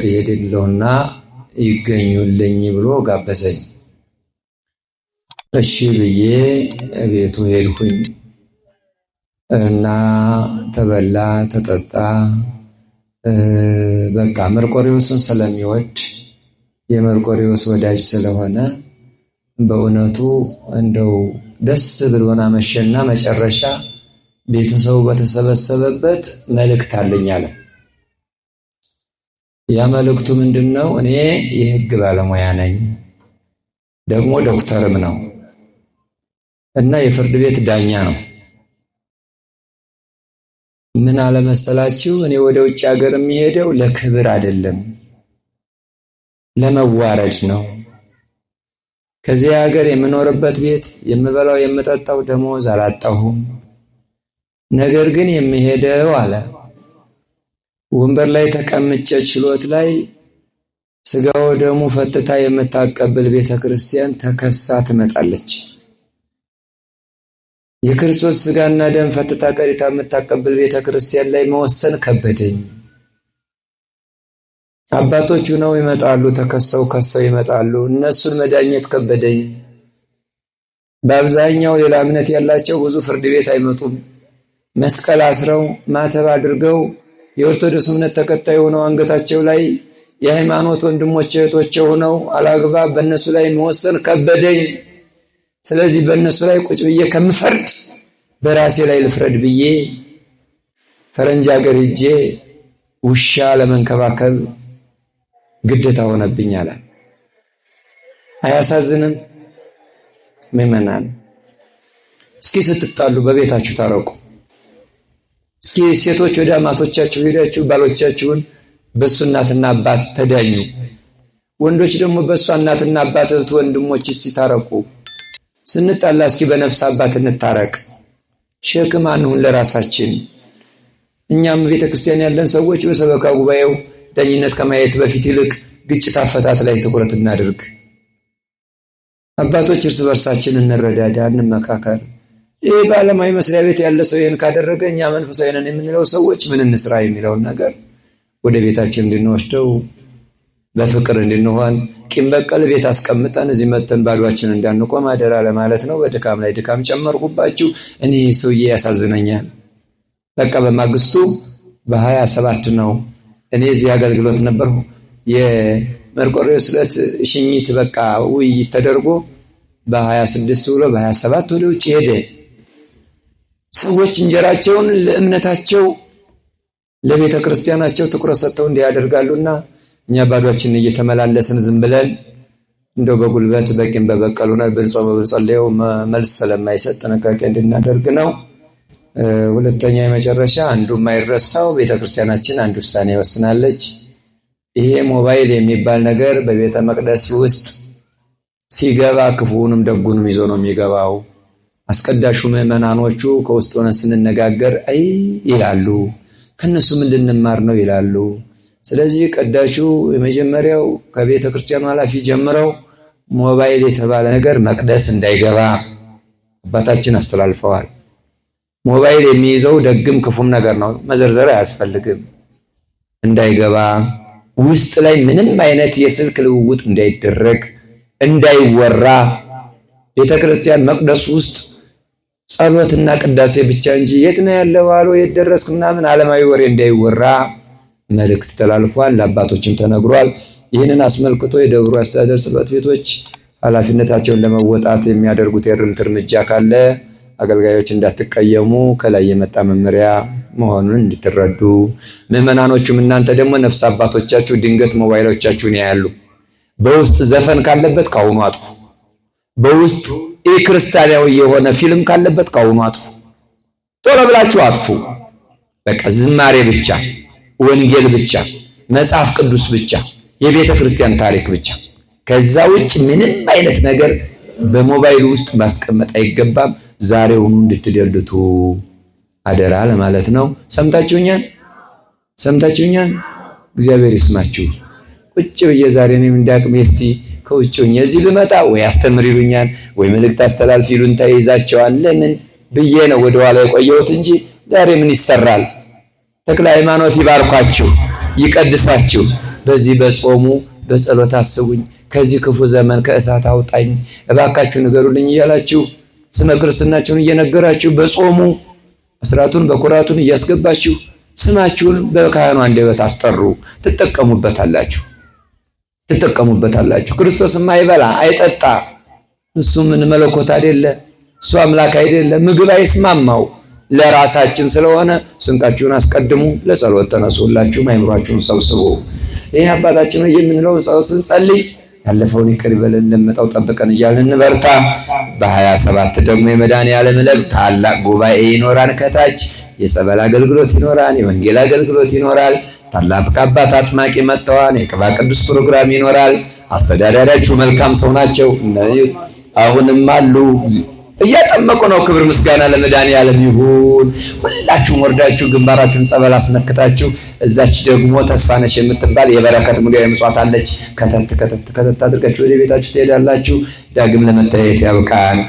ይሄድልውና ይገኙልኝ ብሎ ጋበዘኝ። እሺ ብዬ ቤቱ ሄድኩኝ እና ተበላ ተጠጣ። በቃ መርቆሬዎስን ስለሚወድ የመርቆሬዎስ ወዳጅ ስለሆነ በእውነቱ እንደው ደስ ብሎና መሸና መጨረሻ ቤተሰቡ በተሰበሰበበት መልእክት አለኝ አለ። ያ መልእክቱ ምንድነው? እኔ የሕግ ባለሙያ ነኝ፣ ደግሞ ዶክተርም ነው እና የፍርድ ቤት ዳኛ ነው። ምን አለ መሰላችሁ? እኔ ወደ ውጭ ሀገር የሚሄደው ለክብር አይደለም፣ ለመዋረድ ነው። ከዚህ ሀገር የምኖርበት ቤት የምበላው የምጠጣው ደሞዝ አላጣሁም። ነገር ግን የሚሄደው አለ ወንበር ላይ ተቀምጬ ችሎት ላይ ስጋው ደሙ ፈትታ የምታቀብል ቤተክርስቲያን ተከሳ ትመጣለች። የክርስቶስ ስጋና ደም ፈትታ ቀሪታ የምታቀብል ቤተክርስቲያን ላይ መወሰን ከበደኝ። አባቶቹ ነው ይመጣሉ፣ ተከሰው ከሰው ይመጣሉ። እነሱን መዳኘት ከበደኝ። በአብዛኛው ሌላ እምነት ያላቸው ብዙ ፍርድ ቤት አይመጡም። መስቀል አስረው ማተብ አድርገው የኦርቶዶክስ እምነት ተከታይ ሆነው አንገታቸው ላይ የሃይማኖት ወንድሞች እህቶች ሆነው አላግባብ በእነሱ ላይ መወሰን ከበደኝ። ስለዚህ በእነሱ ላይ ቁጭ ብዬ ከምፈርድ በራሴ ላይ ልፍረድ ብዬ ፈረንጅ ሀገር ሄጄ ውሻ ለመንከባከብ ግዴታ ሆነብኝ አለ። አያሳዝንም? ምእመናን እስኪ ስትጣሉ በቤታችሁ ታረቁ። እስኪ ሴቶች ወደ አማቶቻችሁ ሄዳችሁ ባሎቻችሁን በሱ እናትና አባት ተዳኙ። ወንዶች ደግሞ በሱ እናትና አባት እህት ወንድሞች እስቲ ታረቁ። ስንጣላ እስኪ በነፍስ አባት እንታረቅ። ሸክም አንሁን ለራሳችን። እኛም ቤተክርስቲያን ያለን ሰዎች በሰበካ ጉባኤው ዳኝነት ከማየት በፊት ይልቅ ግጭት አፈታት ላይ ትኩረት እናድርግ። አባቶች እርስ በርሳችን እንረዳዳ፣ እንመካከር። ይህ በዓለማዊ መስሪያ ቤት ያለ ሰው ይህን ካደረገ እኛ መንፈሳዊ ነን የምንለው ሰዎች ምን እንስራ የሚለውን ነገር ወደ ቤታችን እንድንወስደው በፍቅር እንድንሆን ቂም በቀል ቤት አስቀምጠን እዚህ መተን ባዷችን እንዳንቆም አደራ ለማለት ነው። በድካም ላይ ድካም ጨመርኩባችሁ። እኔ ሰውዬ ያሳዝነኛል። በቃ በማግስቱ በ27 ነው እኔ እዚህ አገልግሎት ነበርኩ። የመርቆሬዎስ ዕለት ሽኝት በቃ ውይይት ተደርጎ በ26 ብሎ በ27 ወደ ውጭ ሄደ። ሰዎች እንጀራቸውን ለእምነታቸው ለቤተ ክርስቲያናቸው ትኩረት ሰጥተው እንዲያደርጋሉና እኛ ባዷችንን እየተመላለስን ዝም ብለን እንደው በጉልበት በቂም በበቀሉና ብንጾም ብንጸልየው መልስ ስለማይሰጥ ጥንቃቄ እንድናደርግ ነው። ሁለተኛ የመጨረሻ አንዱ የማይረሳው ቤተክርስቲያናችን አንድ ውሳኔ ወስናለች። ይሄ ሞባይል የሚባል ነገር በቤተ መቅደስ ውስጥ ሲገባ ክፉንም ደጉንም ይዞ ነው የሚገባው። አስቀዳሹ ምዕመናኖቹ ከውስጥ ሆነን ስንነጋገር አይ ይላሉ፣ ከነሱ ምን ልንማር ነው ይላሉ። ስለዚህ ቀዳሹ የመጀመሪያው ከቤተ ክርስቲያኑ ኃላፊ ጀምረው ሞባይል የተባለ ነገር መቅደስ እንዳይገባ አባታችን አስተላልፈዋል። ሞባይል የሚይዘው ደግም ክፉም ነገር ነው፣ መዘርዘር አያስፈልግም። እንዳይገባ ውስጥ ላይ ምንም አይነት የስልክ ልውውጥ እንዳይደረግ እንዳይወራ፣ ቤተ ክርስቲያን መቅደስ ውስጥ ጸሎትና ቅዳሴ ብቻ እንጂ የት ነው ያለው አሎ የት ደረስክ ምናምን ዓለማዊ ወሬ እንዳይወራ መልእክት ተላልፏል። ለአባቶችም ተነግሯል። ይህንን አስመልክቶ የደብሩ አስተዳደር ጽሕፈት ቤቶች ኃላፊነታቸውን ለመወጣት የሚያደርጉት የእርምት እርምጃ ካለ አገልጋዮች እንዳትቀየሙ ከላይ የመጣ መመሪያ መሆኑን እንድትረዱ። ምዕመናኖቹም እናንተ ደግሞ ነፍስ አባቶቻችሁ ድንገት ሞባይሎቻችሁን ያያሉ። በውስጥ ዘፈን ካለበት ካሁኑ አጥፉ። በውስጥ ክርስቲያናዊ የሆነ ፊልም ካለበት ካሁኑ አጥፉ። ቶሎ ብላችሁ አጥፉ። በቃ ዝማሬ ብቻ፣ ወንጌል ብቻ፣ መጽሐፍ ቅዱስ ብቻ፣ የቤተ ክርስቲያን ታሪክ ብቻ። ከዛ ውጭ ምንም አይነት ነገር በሞባይል ውስጥ ማስቀመጥ አይገባም። ዛሬውኑ እንድትደልቱ አደራ ለማለት ነው። ሰምታችሁኛል? እግዚአብሔር ይስማችሁ። ቁጭ ብዬ ዛሬ እኔም እንዳቅሜ እስቲ ከውጭ ሆኜ እዚህ ብመጣ ወይ አስተምር ይሉኛል ወይ መልእክት አስተላልፍ ይሉን ተይዛቸዋል። ለምን ብዬ ነው ወደ ኋላ የቆየሁት እንጂ ዛሬ ምን ይሰራል? ተክለ ሃይማኖት ይባርኳችሁ፣ ይቀድሳችሁ። በዚህ በጾሙ በጸሎት አስቡኝ፣ ከዚህ ክፉ ዘመን ከእሳት አውጣኝ እባካችሁ ንገሩልኝ እያላችሁ ስመ ክርስትናችሁን እየነገራችሁ በጾሙ አስራቱን በኩራቱን እያስገባችሁ ስማችሁን በካህኑ አንደበት አስጠሩ። ትጠቀሙበታላችሁ። ክርስቶስ አይበላ አይጠጣ፣ እሱ ምን መለኮት አይደለ፣ እሱ አምላክ አይደለ፣ ምግብ አይስማማው። ለራሳችን ስለሆነ ስንቃችሁን አስቀድሙ፣ ለጸሎት ተነሱላችሁ፣ አይምሯችሁን ሰብስቡ። ይሄ አባታችን ነው የምንለውን ጸሎት ስንጸልይ ያለፈውን ይቅር ይበለን እንደመጣው ጠብቀን እያልን እንበርታ። በ27 ደግሞ የመድኃኔዓለም ዕለት ታላቅ ጉባኤ ይኖራል። ከታች የጸበል አገልግሎት ይኖራል፣ የወንጌል አገልግሎት ይኖራል። ታላቅ አባት አጥማቂ መጥተዋል። የቅባ ቅዱስ ፕሮግራም ይኖራል። አስተዳዳሪያችሁ መልካም ሰው ናቸው። አሁንም አሉ እያጠመቁ ነው። ክብር ምስጋና ለመድኃኔዓለም ይሁን። ሁላችሁም ወርዳችሁ ግንባራችሁን ጸበል አስነክታችሁ እዛች ደግሞ ተስፋነሽ የምትባል የበረከት ሙዳየ ምጽዋት አለች። ከተት አድርጋችሁ ወደ ቤታችሁ ትሄዳላችሁ። ዳግም ለመታየት ያብቃን።